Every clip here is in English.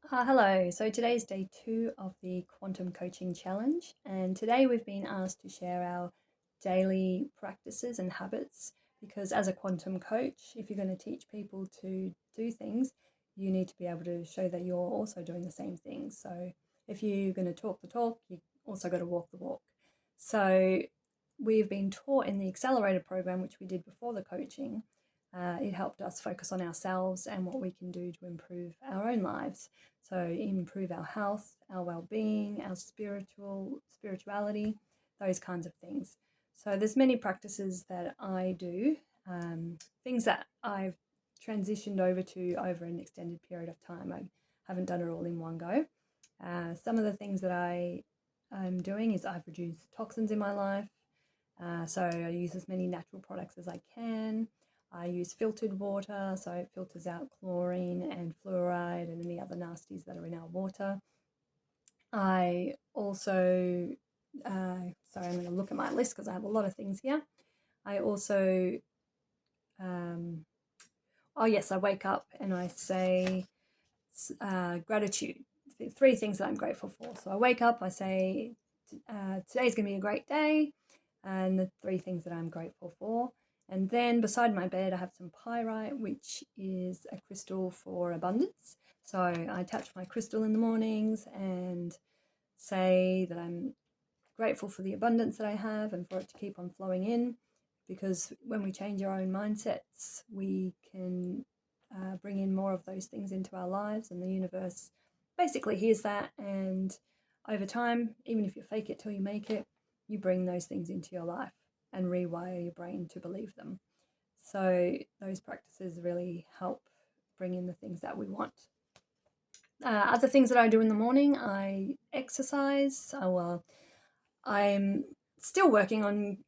Hello, so today's day 2 of the Quantum Coaching Challenge, and today we've been asked to share our daily practices and habits because, as a quantum coach, if you're going to teach people to do things, you need to be able to show that you're also doing the same things. So, if you're going to talk the talk, you also got to walk the walk. So, we've been taught in the accelerator program, which we did before the coaching. It helped us focus on ourselves and what we can do to improve our own lives. So improve our health, our well-being, our spirituality, those kinds of things. So there's many practices that I do, things that I've transitioned over to over an extended period of time. I haven't done it all in one go. Some of the things that I'm doing is I've reduced toxins in my life. So I use as many natural products as I can. I use filtered water, so it filters out chlorine and fluoride and any other nasties that are in our water. I also, sorry, I'm going to look at my list because I have a lot of things here. I also, oh yes, I wake up and I say gratitude. 3 things that I'm grateful for. So I wake up, I say, today's going to be a great day, and the 3 things that I'm grateful for. And then beside my bed, I have some pyrite, which is a crystal for abundance. So I touch my crystal in the mornings and say that I'm grateful for the abundance that I have and for it to keep on flowing in. Because when we change our own mindsets, we can bring in more of those things into our lives, and the universe basically hears that. And over time, even if you fake it till you make it, you bring those things into your life and rewire your brain to believe them. So those practices really help bring in the things that we want. Other things that I do in the morning, I exercise. I'm still working on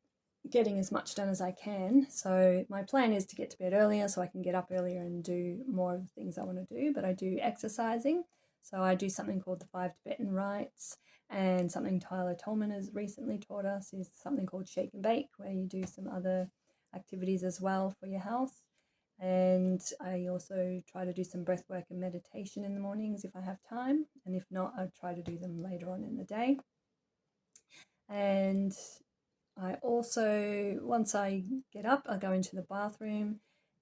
getting as much done as I can. So my plan is to get to bed earlier so I can get up earlier and do more of the things I want to do. But I do exercising. So I do something called the 5 Tibetan Rites, and something Tyler Tolman has recently taught us is something called Shake and Bake, where you do some other activities as well for your health. And I also try to do some breath work and meditation in the mornings if I have time. And if not, I try to do them later on in the day. And I also, once I get up, I go into the bathroom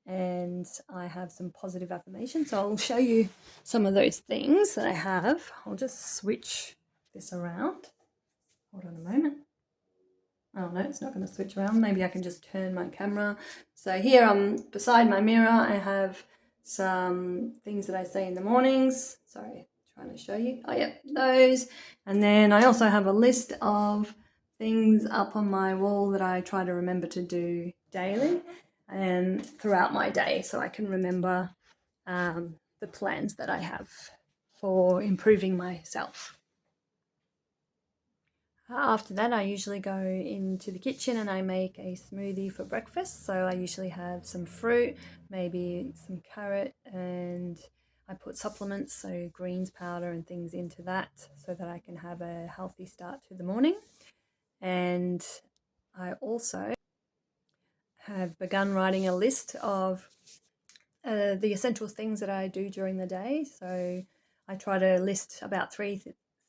and I have some positive affirmations. So I'll show you some of those things that I have. I'll just switch this around. Hold on a moment. Oh no, it's not going to switch around. Maybe I can just turn my camera. So here beside my mirror, I have some things that I say in the mornings. Sorry, trying to show you. Oh yeah, those. And then I also have a list of things up on my wall that I try to remember to do daily and throughout my day, so I can remember the plans that I have for improving myself. After that, I usually go into the kitchen and I make a smoothie for breakfast. So I usually have some fruit, maybe some carrot, and I put supplements, so greens powder and things into that so that I can have a healthy start to the morning. And I also have begun writing a list of the essential things that I do during the day. So I try to list about 3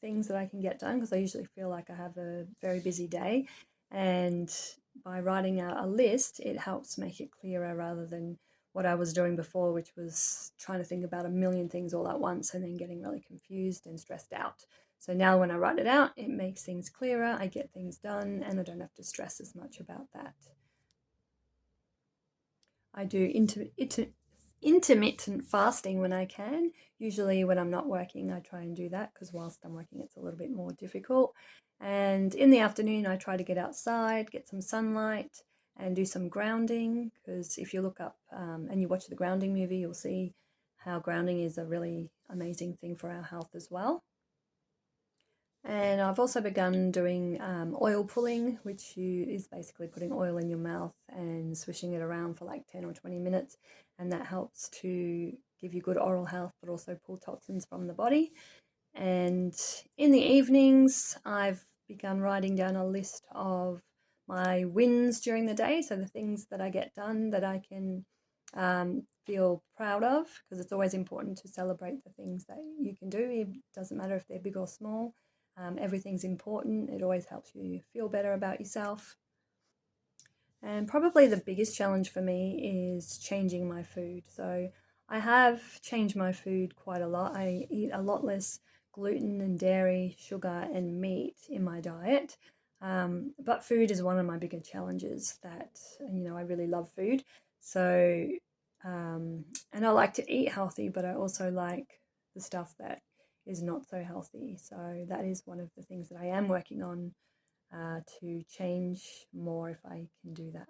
things that I can get done because I usually feel like I have a very busy day. And by writing out a list, it helps make it clearer rather than what I was doing before, which was trying to think about a million things all at once and then getting really confused and stressed out. So now when I write it out, it makes things clearer, I get things done, and I don't have to stress as much about that. I do intermittent fasting when I can. Usually when I'm not working, I try and do that because whilst I'm working, it's a little bit more difficult. And in the afternoon, I try to get outside, get some sunlight, and do some grounding, because if you look up and you watch the grounding movie, you'll see how grounding is a really amazing thing for our health as well. And I've also begun doing oil pulling, which is basically putting oil in your mouth and swishing it around for like 10 or 20 minutes. And that helps to give you good oral health, but also pull toxins from the body. And in the evenings, I've begun writing down a list of my wins during the day. So the things that I get done that I can feel proud of, because it's always important to celebrate the things that you can do. It doesn't matter if they're big or small. Everything's important. It always helps you feel better about yourself. And probably the biggest challenge for me is changing my food. So I have changed my food quite a lot. I eat a lot less gluten and dairy, sugar, and meat in my diet. But food is one of my bigger challenges that, I really love food. So, and I like to eat healthy, but I also like the stuff that is not so healthy. So that is one of the things that I am working on to change more if I can do that.